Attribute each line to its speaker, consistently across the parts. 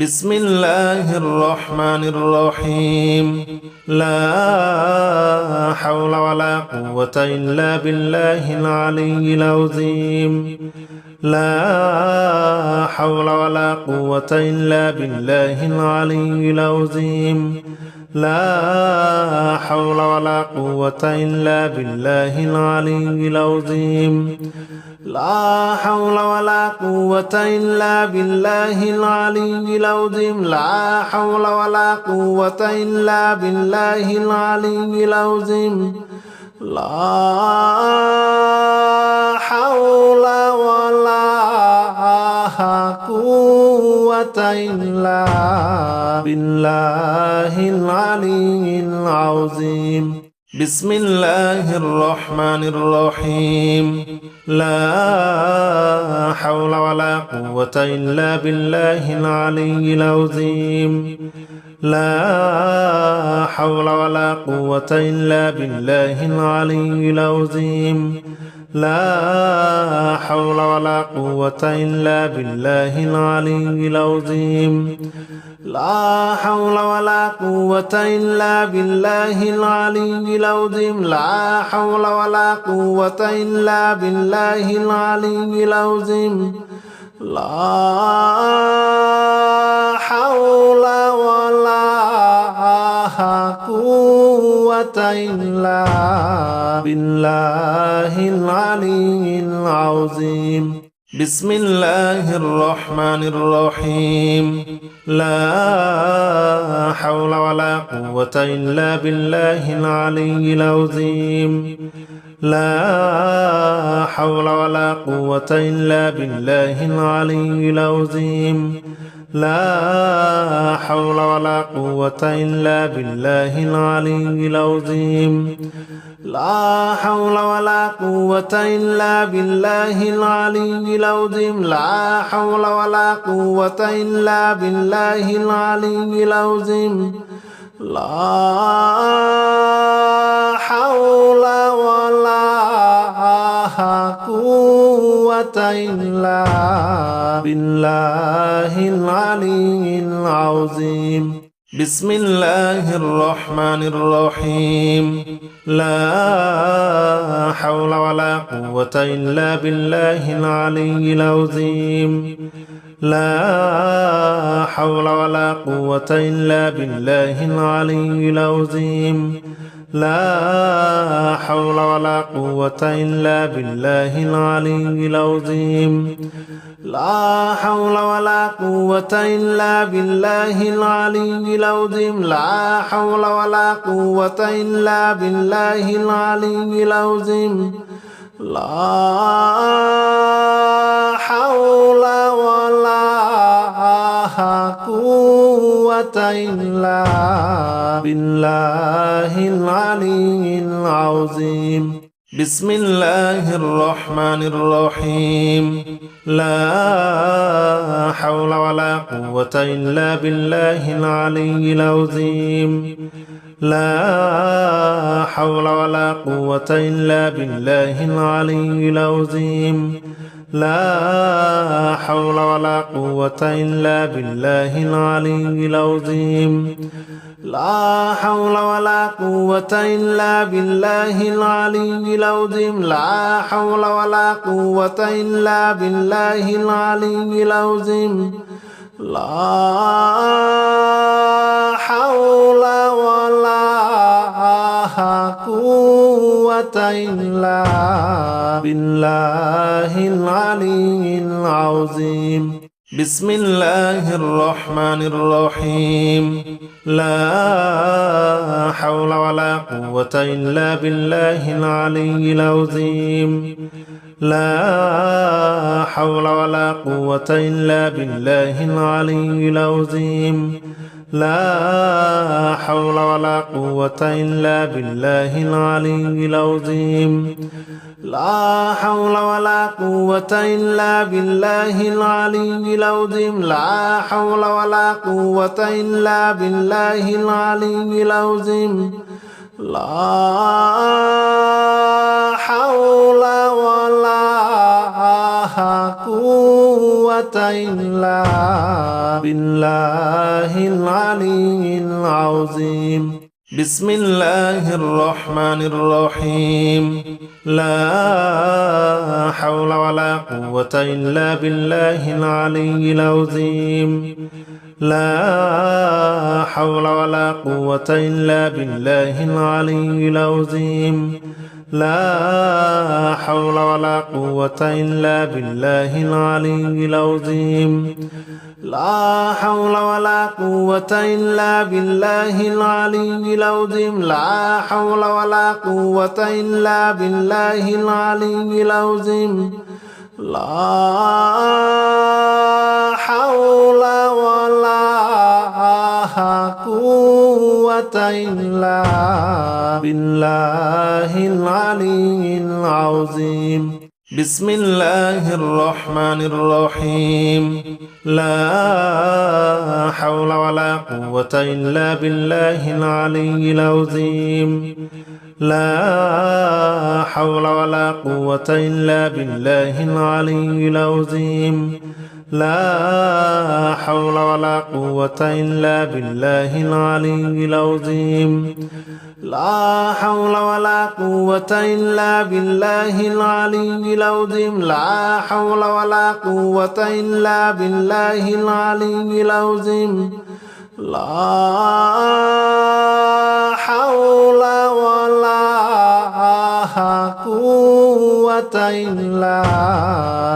Speaker 1: بسم الله الرحمن الرحيم لا حول ولا قوة إلا بالله العلي العظيم لا حول ولا قوة إلا بالله العلي العظيم لا حول ولا قوة إلا بالله العلي العظيم لا حول ولا قوة إلا بالله العلي العظيم لا حول ولا قوة إلا بالله العلي العظيم لا حول ولا قوة إلا بالله العلي العظيم بسم الله الرحمن الرحيم لا حول ولا قوة إلا بالله العلي العظيم لا حول ولا قوة إلا بالله العلي العظيم لا حول ولا قوة إلا بالله العلي العظيم لا حول ولا قوة إلا بالله العلي العظيم لا حول ولا قوة إلا بالله العلي العظيم لا حول ولا قوة إلا بالله العلي العظيم بسم الله الرحمن الرحيم لا حول ولا قوة إلا بالله العلي العظيم لا حول ولا قوة إلا بالله العلي العظيم لا حول ولا قوة إلا بالله العلي العظيم لا حول ولا قوة إلا بالله العلي العظيم لا حول ولا قوة إلا بالله العلي العظيم لا حول ولا قوة إلا بالله العلي العظيم بسم الله الرحمن الرحيم لا حول ولا قوة إلا بالله العلي العظيم لا حول ولا قوة إلا بالله العلي العظيم لا حول ولا قوة إلا بالله العلي العظيم لا حول ولا قوة إلا بالله العلي العظيم لا حول ولا قوة إلا بالله العلي العظيم لا حول ولا قوة إلا بالله العلي العظيم بسم الله الرحمن الرحيم لا حول ولا قوة إلا بالله العلي العظيم لا حول ولا قوة إلا بالله العلي العظيم لا حول ولا قوة إلا بالله العلي العظيم لا حول ولا قوة إلا بالله العلي العظيم لا حول ولا قوة إلا بالله العلي العظيم لا حول ولا قوة إلا بالله العلي العظيم بسم الله الرحمن الرحيم لا حول ولا قوة إلا بالله العلي العظيم لا حول ولا قوة إلا بالله العلي العظيم لا حول ولا قوة إلا بالله العلي العظيم لا حول ولا قوة إلا بالله العلي العظيم لا حول ولا قوة إلا بالله العلي العظيم لا حول ولا قوة إلا بالله العلي العظيم بسم الله الرحمن الرحيم لا حول ولا قوة إلا بالله العلي العظيم لا حول ولا قوة إلا بالله العلي العظيم لا حول ولا قوة إلا بالله العلي العظيم لا حول ولا قوة إلا بالله العلي العظيم لا حول ولا قوة إلا بالله العلي العظيم لا حول ولا قوة إلا بالله العلي العظيم بسم الله الرحمن الرحيم لا حول ولا قوة إلا بالله العلي العظيم لا حول ولا قوة إلا بالله العلي العظيم لا حول ولا قوة إلا بالله العلي العظيم لا حول ولا قوة إلا بالله العلي العظيم لا حول ولا قوة إلا بالله العلي العظيم لا حول ولا قوة إلا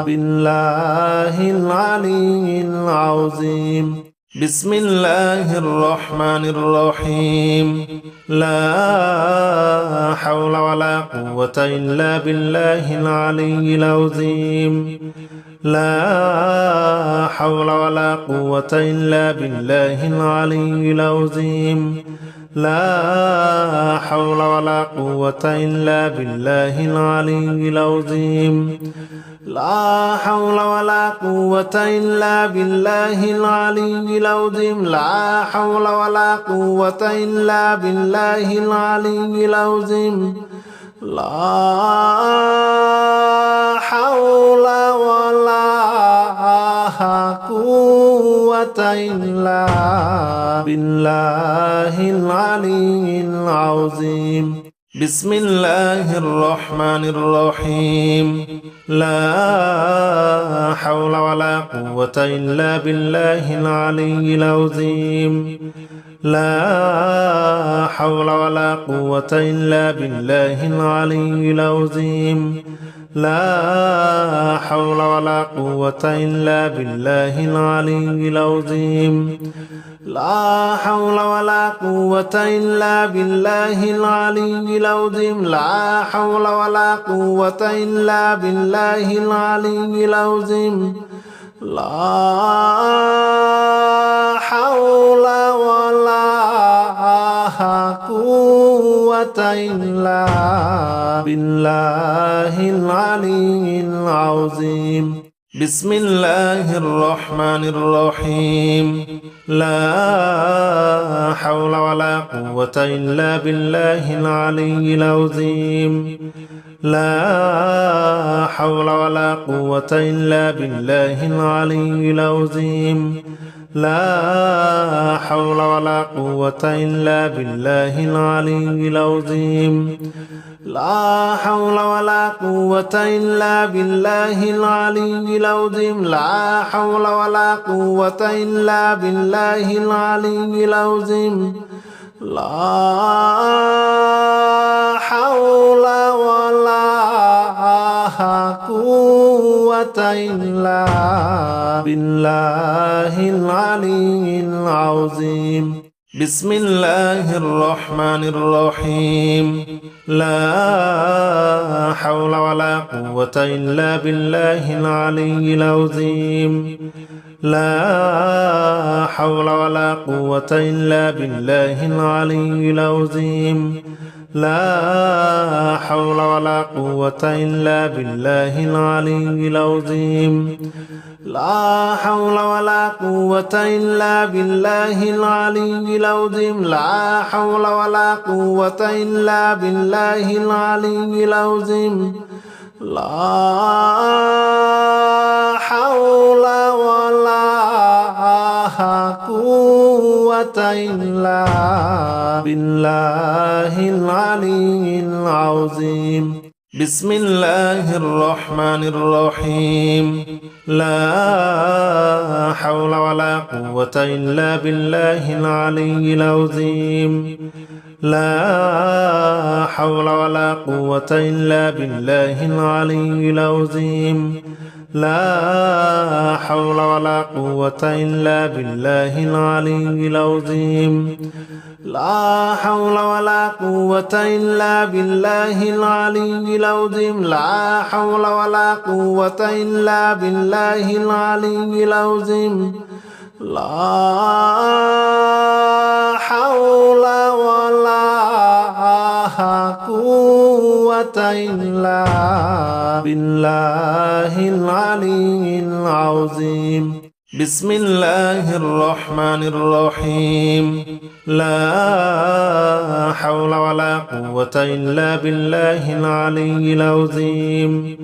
Speaker 1: بالله العلي العظيم بسم الله الرحمن الرحيم لا حول ولا قوة إلا بالله العلي العظيم لا حول ولا قوة إلا بالله العلي العظيم لا حول ولا قوة إلا بالله العلي العظيم لا حول ولا قوة إلا بالله العلي العظيم لا حول ولا قوة إلا بالله العلي العظيم لا حول ولا قوة إلا بالله العلي العظيم بسم الله الرحمن الرحيم لا حول ولا قوة إلا بالله العلي العظيم لا حول ولا قوة إلا بالله العلي العظيم لا حول ولا قوة إلا بالله العلي العظيم لا حول ولا قوة إلا بالله العلي العظيم لا حول ولا قوة إلا بالله العلي العظيم لا حول ولا قوة إلا بالله العلي العظيم بسم الله الرحمن الرحيم لا حول ولا قوة إلا بالله العلي العظيم لا حول ولا قوة إلا بالله العلي العظيم لا حول ولا قوة إلا بالله العلي العظيم لا حول ولا قوة إلا بالله العلي العظيم لا حول ولا قوة إلا بالله العلي العظيم لا حول ولا قوة إلا بالله العلي العظيم بسم الله الرحمن الرحيم لا حول ولا قوة إلا بالله العلي العظيم لا حول ولا قوة إلا بالله العلي العظيم لا حول ولا قوة إلا بالله العلي العظيم لا حول ولا قوة إلا بالله العلي العظيم لا حول ولا قوة إلا بالله العلي العظيم لا حول ولا قوة إلا بالله العلي العظيم بسم الله الرحمن الرحيم لا حول ولا قوة إلا بالله العلي العظيم لا حول ولا قوة إلا بالله العلي العظيم لا حول ولا قوة إلا بالله العلي العظيم لا حول ولا قوة إلا بالله العلي العظيم لا حول ولا قوة إلا بالله العلي العظيم لا حول ولا قوة إلا بالله العلي العظيم بسم الله الرحمن الرحيم لا حول ولا قوة إلا بالله العلي العظيم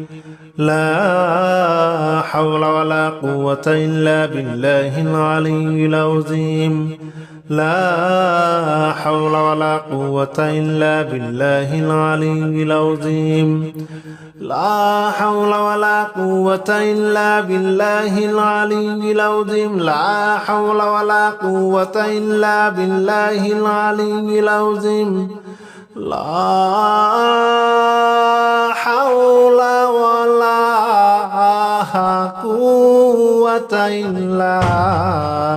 Speaker 1: لا حول ولا قوة إلا بالله العلي العظيم لا حول ولا قوة إلا بالله العلي العظيم لا حول ولا قوة إلا بالله العلي العظيم لا حول ولا قوة إلا بالله العلي العظيم لا حول ولا قوة إلا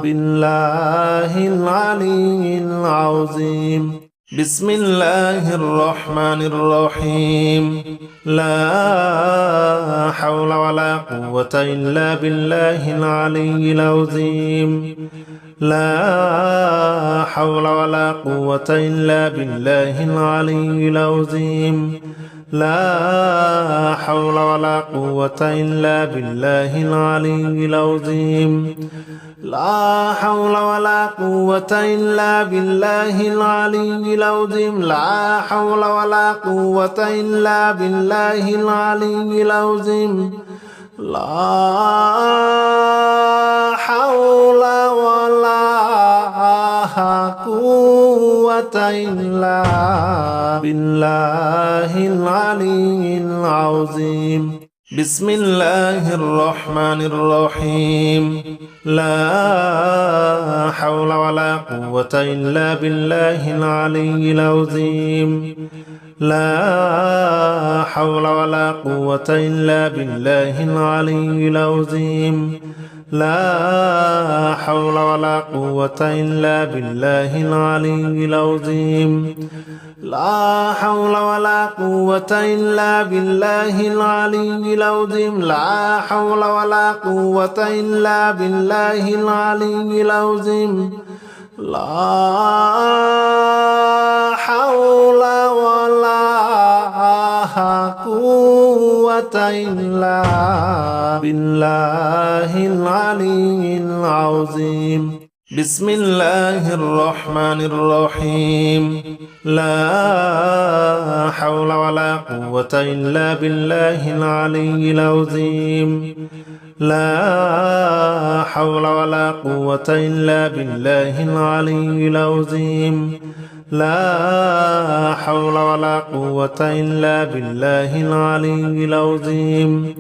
Speaker 1: بالله العلي العظيم بسم الله الرحمن الرحيم لا حول ولا قوة إلا بالله العلي العظيم لا حول ولا قوة إلا بالله العلي العظيم لا حول ولا قوة إلا بالله العلي العظيم لا حول ولا قوة إلا بالله العلي العظيم لا حول ولا قوة إلا بالله العلي العظيم لا حول ولا قوة إلا بالله العلي العظيم بسم الله الرحمن الرحيم لا حول ولا قوة إلا بالله العلي العظيم لا حول ولا قوة إلا بالله العلي العظيم لا حول ولا قوة إلا بالله العلي العظيم لا حول ولا قوة إلا بالله العلي العظيم لا حول ولا قوة إلا بالله العلي العظيم لا حول ولا قوة إلا بالله العلي العظيم بسم الله الرحمن الرحيم لا حول ولا قوة إلا بالله العلي العظيم لا حول ولا قوة إلا بالله العلي العظيم لا حول ولا قوة إلا بالله العلي العظيم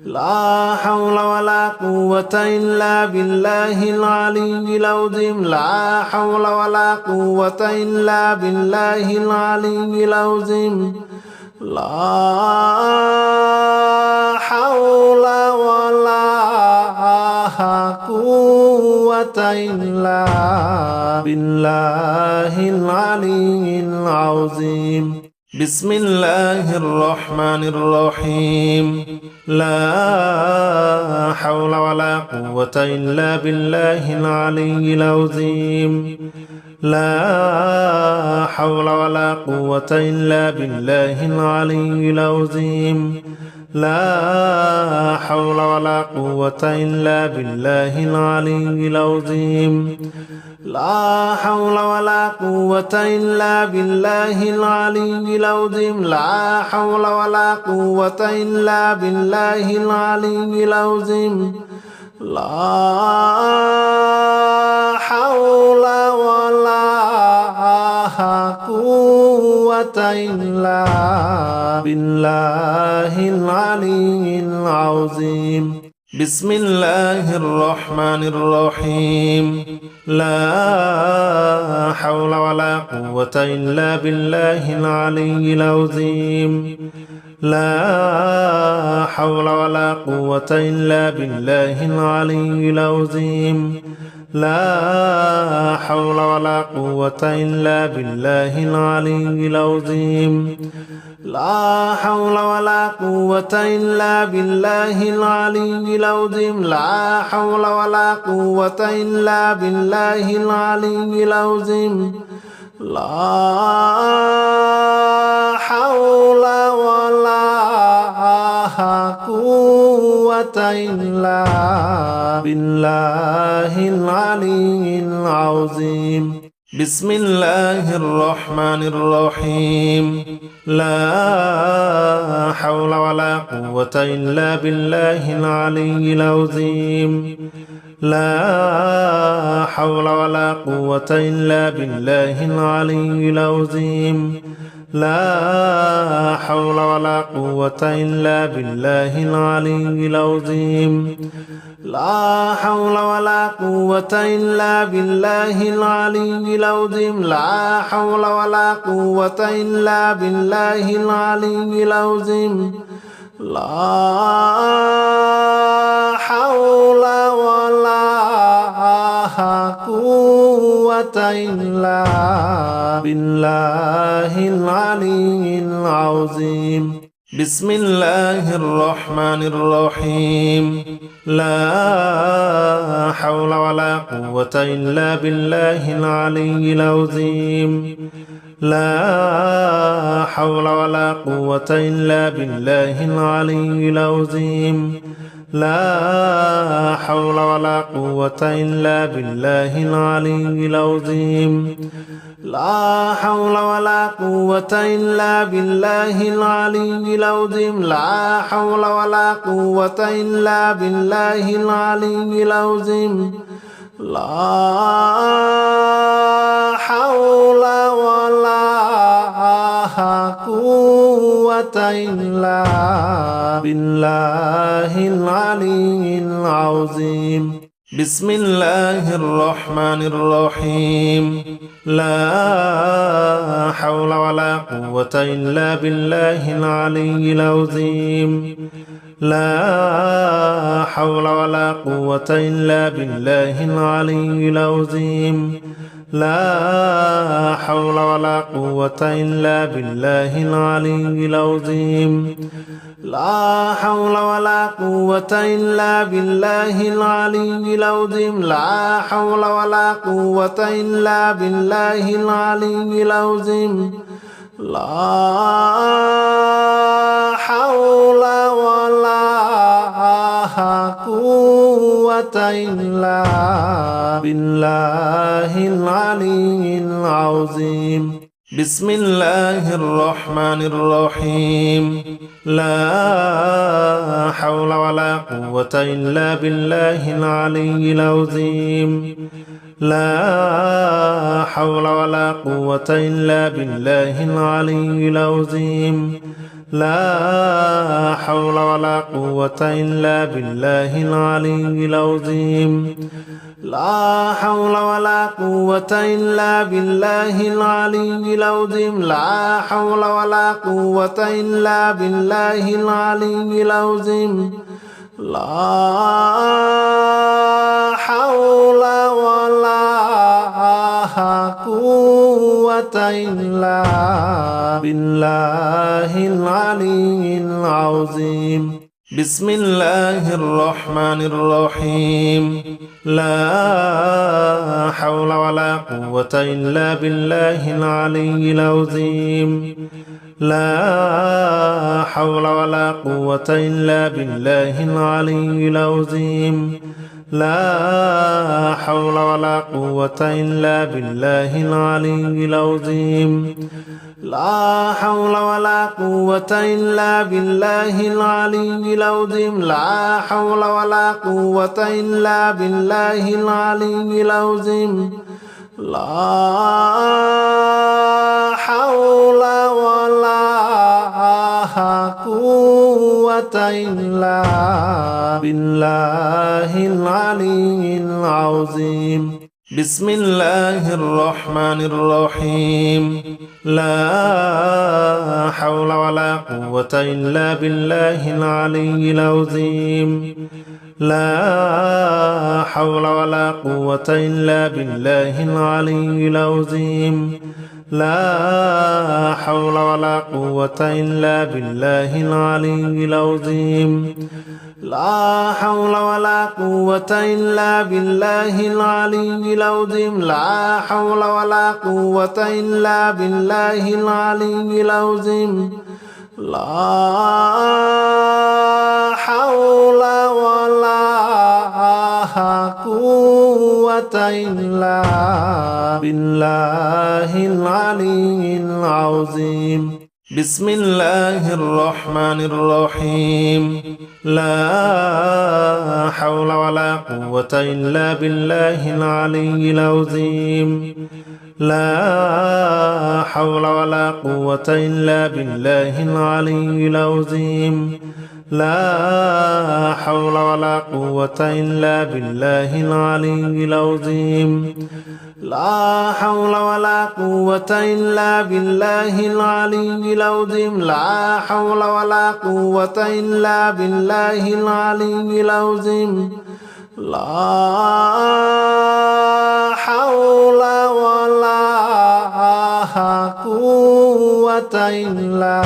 Speaker 1: لا حول ولا قوة إلا بالله العلي العظيم لا حول ولا قوة إلا بالله العلي العظيم لا حول ولا قوة إلا بالله العلي العظيم بسم الله الرحمن الرحيم لا حول ولا قوة إلا بالله العلي العظيم لا حول ولا قوة إلا بالله العلي العظيم لا حول ولا قوة إلا بالله العلي العظيم لا حول ولا قوة إلا بالله العلي العظيم لا حول ولا قوة إلا بالله العلي العظيم لا حول ولا قوة إلا بالله العلي العظيم بسم الله الرحمن الرحيم لا حول ولا قوة إلا بالله العلي العظيم لا حول ولا قوة إلا بالله العلي العظيم لا حول ولا قوة إلا بالله العلي العظيم لا حول ولا قوة إلا بالله العلي العظيم لا حول ولا قوة إلا بالله العلي العظيم لا حول ولا قوة إلا بالله العلي العظيم بسم الله الرحمن الرحيم لا حول ولا قوة إلا بالله العلي العظيم لا حول ولا قوة إلا بالله العلي العظيم لا حول ولا قوة إلا بالله العلي العظيم لا حول ولا قوة إلا بالله العلي العظيم لا حول ولا قوة إلا بالله العلي العظيم لا حول ولا قوة إلا بالله العلي العظيم بسم الله الرحمن الرحيم لا حول ولا قوة إلا بالله العلي العظيم لا حول ولا قوة إلا بالله العلي العظيم لا حول ولا قوة إلا بالله العلي العظيم لا حول ولا قوة إلا بالله العلي العظيم لا حول ولا قوة إلا بالله العلي العظيم لا حول ولا قوة إلا بالله العلي العظيم بسم الله الرحمن الرحيم لا حول ولا قوة إلا بالله العلي العظيم لا حول ولا قوة إلا بالله العلي العظيم لا حول ولا قوة إلا بالله العلي العظيم لا حول ولا قوة إلا بالله العلي العظيم لا حول ولا قوة إلا بالله العلي العظيم لا حول ولا قوة إلا بالله العلي العظيم بسم الله الرحمن الرحيم لا حول ولا قوة إلا بالله العلي العظيم لا حول ولا قوة إلا بالله العلي العظيم لا حول ولا قوة إلا بالله العلي العظيم لا حول ولا قوة إلا بالله العلي العظيم لا حول ولا قوة إلا بالله العلي العظيم لا حول ولا قوة إلا بالله العلي العظيم بسم الله الرحمن الرحيم لا حول ولا قوة إلا بالله العلي العظيم لا حول ولا قوة إلا بالله العلي العظيم لا حول ولا قوة إلا بالله العلي العظيم لا حول ولا قوة إلا بالله العلي العظيم لا حول ولا قوة إلا بالله العلي العظيم لا حول ولا قوة إلا بالله العلي العظيم بسم الله الرحمن الرحيم لا حول ولا قوة إلا بالله العلي العظيم لا حول ولا قوة إلا بالله العلي العظيم لا حول ولا قوة إلا بالله العلي العظيم لا حول ولا قوة إلا بالله العلي العظيم لا حول ولا قوة إلا بالله العلي العظيم لا حول ولا قوة إلا بالله العلي العظيم بسم الله الرحمن الرحيم لا حول ولا قوة إلا بالله العلي العظيم لا حول ولا قوة إلا بالله العلي العظيم لا حول ولا قوة إلا بالله العلي العظيم لا حول ولا قوة إلا بالله العلي العظيم لا حول ولا قوة إلا بالله العلي العظيم لا حول ولا قوة إلا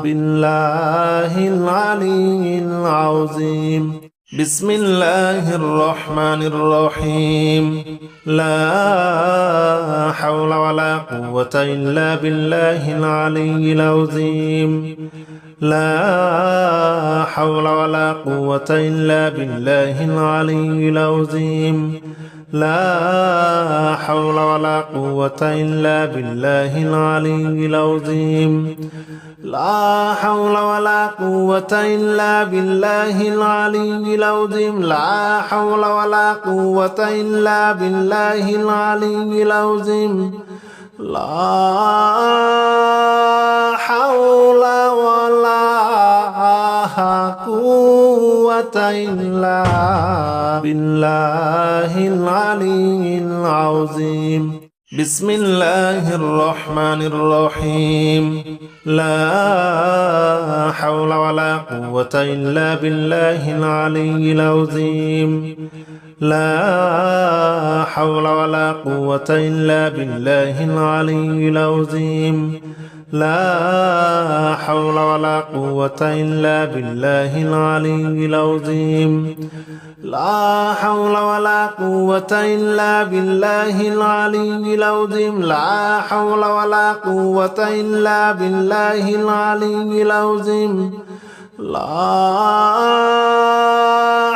Speaker 1: بالله العلي العظيم بسم الله الرحمن الرحيم لا حول ولا قوة إلا بالله العلي العظيم لا حول ولا قوة إلا بالله العلي العظيم لا حول ولا قوة إلا بالله العلي العظيم لا حول ولا قوة إلا بالله العلي العظيم لا حول ولا قوة إلا بالله العلي العظيم لا حول ولا قوة إلا بالله العلي العظيم بسم الله الرحمن الرحيم لا حول ولا قوة إلا بالله العلي العظيم لا حول ولا قوة إلا بالله العلي العظيم لا حول ولا قوة إلا بالله العلي العظيم لا حول ولا قوة إلا بالله العلي العظيم لا حول ولا قوة إلا بالله العلي العظيم لا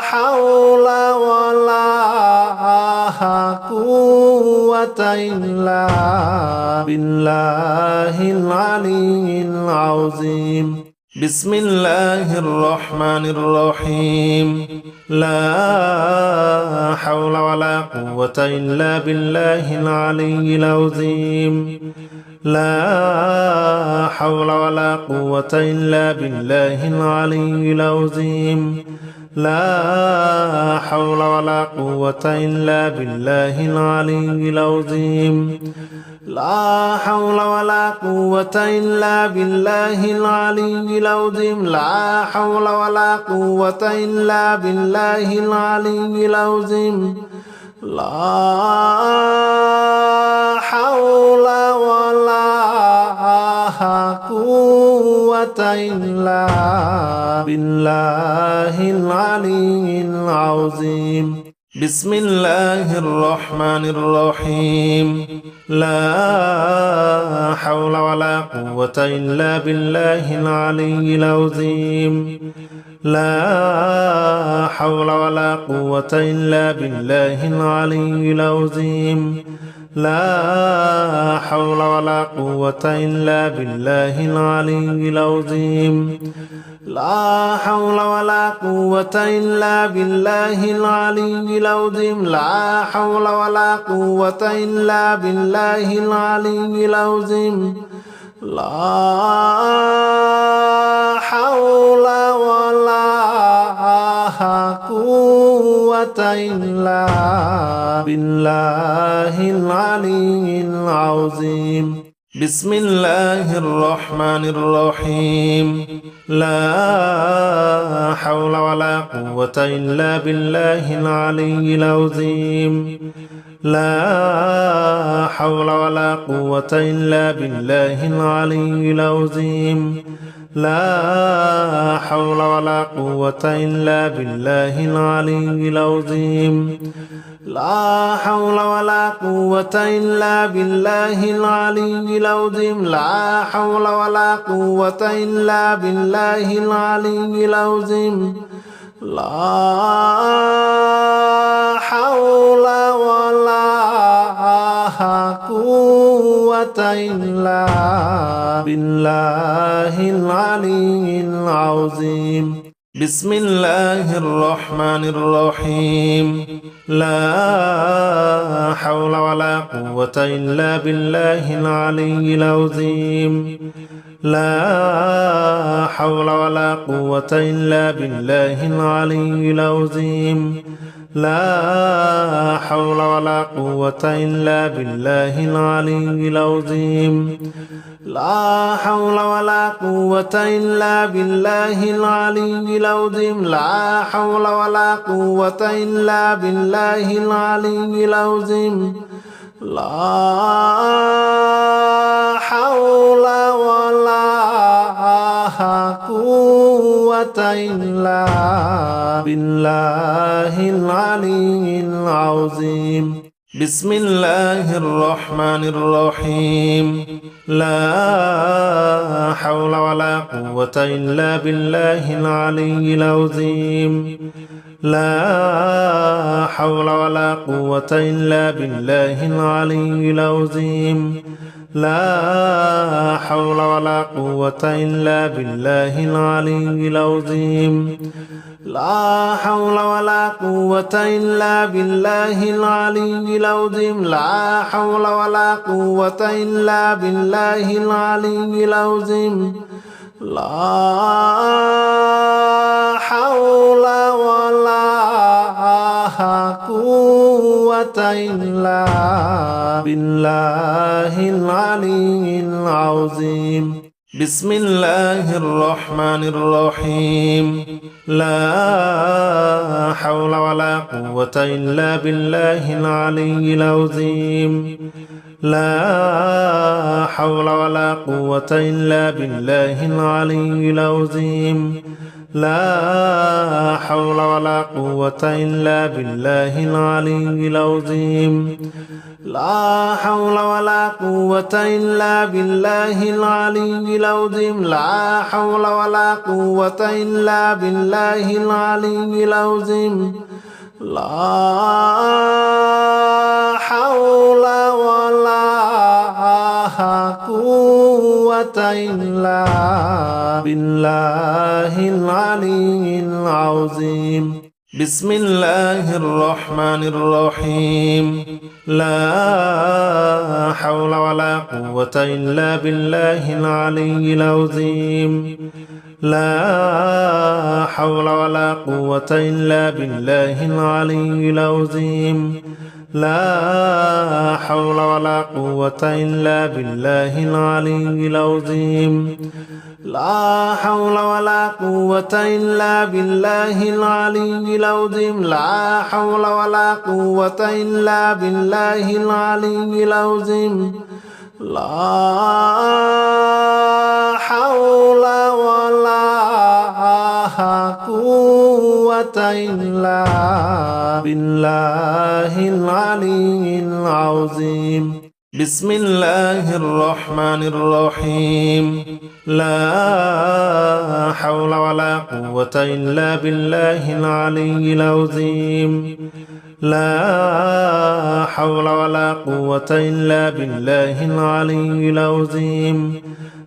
Speaker 1: حول ولا قوة إلا بالله العلي العظيم بسم الله الرحمن الرحيم لا حول ولا قوة إلا بالله العلي العظيم لا حول ولا قوة إلا بالله العلي العظيم لا حول ولا قوة إلا بالله العلي العظيم لا حول ولا قوة إلا بالله العلي العظيم لا حول ولا قوة إلا بالله العلي العظيم لا حول ولا قوة إلا بالله العلي العظيم بسم الله الرحمن الرحيم لا حول ولا قوة إلا بالله العلي العظيم لا حول ولا قوة إلا بالله العلي العظيم لا حول ولا قوة إلا بالله العلي العظيم لا حول ولا قوة إلا بالله العلي العظيم لا حول ولا قوة إلا بالله العلي العظيم لا حول ولا قوة إلا بالله العلي العظيم بسم الله الرحمن الرحيم لا حول ولا قوة إلا بالله العلي العظيم لا حول ولا قوة إلا بالله العلي العظيم لا حول ولا قوة إلا بالله العلي العظيم لا حول ولا قوة إلا بالله العلي العظيم لا حول ولا قوة إلا بالله العلي العظيم لا حول ولا قوة إلا بالله العلي العظيم بسم الله الرحمن الرحيم لا حول ولا قوة إلا بالله العلي العظيم لا حول ولا قوة إلا بالله العلي العظيم لا حول ولا قوة إلا بالله العلي العظيم لا حول ولا قوة إلا بالله العلي العظيم لا حول ولا قوة إلا بالله العلي العظيم لا حول ولا قوة إلا بالله العلي العظيم بسم الله الرحمن الرحيم لا حول ولا قوة إلا بالله العلي العظيم لا حول ولا قوة إلا بالله العلي العظيم لا حول ولا قوة إلا بالله العلي العظيم لا حول ولا قوة إلا بالله العلي العظيم لا حول ولا قوة إلا بالله العلي العظيم لا حول ولا قوة إلا بالله العلي العظيم بسم الله الرحمن الرحيم لا حول ولا قوة إلا بالله العلي العظيم لا حول ولا قوة إلا بالله العلي العظيم لا حول ولا قوة إلا بالله العلي العظيم لا حول ولا قوة إلا بالله العلي العظيم لا حول ولا قوة إلا بالله العلي العظيم لا حول ولا قوة إلا بالله العلي العظيم بسم الله الرحمن الرحيم لا حول ولا قوة إلا بالله العلي العظيم لا حول ولا قوة إلا بالله العلي العظيم لا حول ولا قوة إلا بالله العلي العظيم لا حول ولا قوة إلا بالله العلي العظيم لا حول ولا قوة إلا بالله العلي العظيم لا حول ولا قوة إلا بالله العلي العظيم بسم الله الرحمن الرحيم لا حول ولا قوة إلا بالله العلي العظيم لا حول ولا قوة إلا بالله العلي العظيم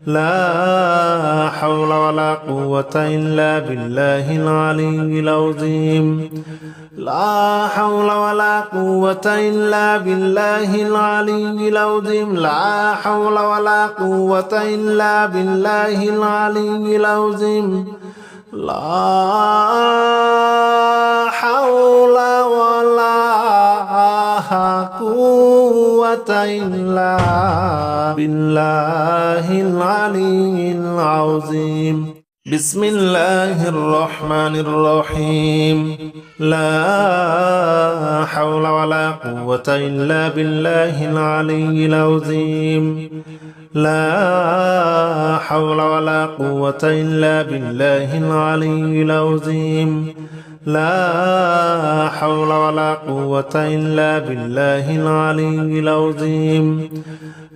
Speaker 1: لا حول ولا قوة إلا بالله العلي العظيم لا حول ولا قوة إلا بالله العلي العظيم لا حول ولا قوة إلا بالله العلي العظيم لا حول ولا قوة إلا بالله العلي العظيم بسم الله الرحمن الرحيم لا حول ولا قوة إلا بالله العلي العظيم لا حول ولا قوة إلا بالله العلي العظيم لا حول ولا قوة إلا بالله العلي العظيم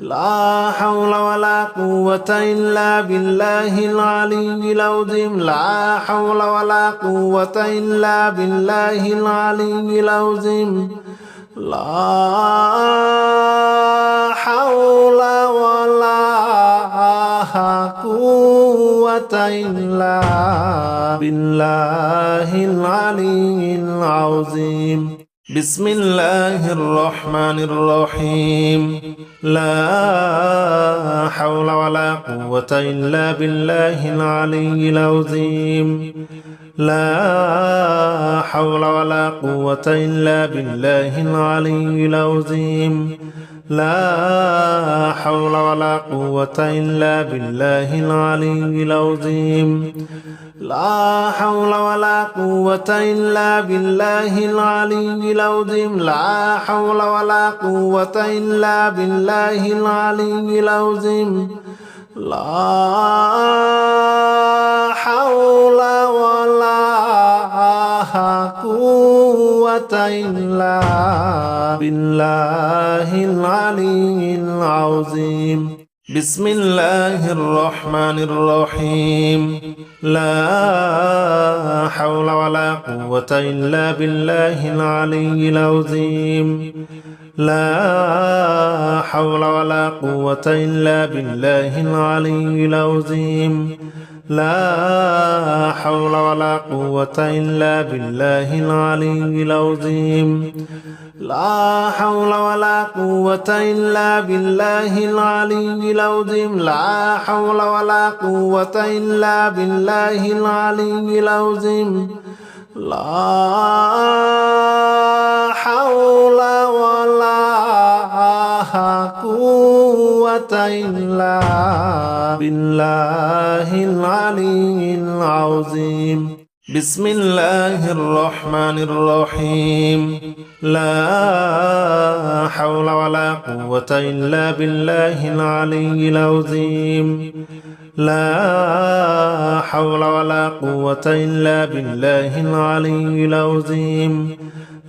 Speaker 1: لا حول ولا قوة إلا بالله العلي العظيم لا حول ولا قوة إلا بالله العلي العظيم لا حول ولا قوة إلا بالله العلي العظيم بسم الله الرحمن الرحيم لا حول ولا قوة إلا بالله العلي العظيم لا حول ولا قوة إلا بالله العلي العظيم لا حول ولا قوة إلا بالله العلي العظيم لا حول ولا قوة إلا بالله العلي العظيم لا حول ولا قوة إلا بالله العلي العظيم لا حول ولا قوة إلا بالله العلي العظيم بسم الله الرحمن الرحيم لا حول ولا قوة إلا بالله العلي العظيم لا حول ولا قوة إلا بالله العلي العظيم لا حول ولا قوة إلا بالله العلي العظيم لا حول ولا قوة إلا بالله العلي العظيم لا حول ولا قوة إلا بالله العلي العظيم لا حول ولا قوة إلا بالله العلي العظيم بسم الله الرحمن الرحيم لا حول ولا قوة إلا بالله العلي العظيم لا حول ولا قوة إلا بالله العلي العظيم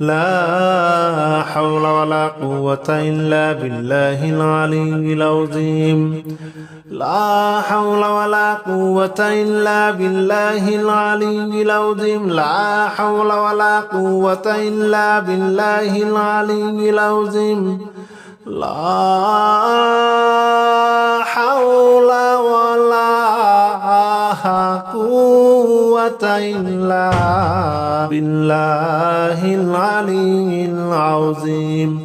Speaker 1: لا حول ولا قوة إلا بالله العلي العظيم لا حول ولا قوة إلا بالله العلي العظيم لا حول ولا قوة إلا بالله العلي العظيم لا حول ولا قوة إلا بالله العلي العظيم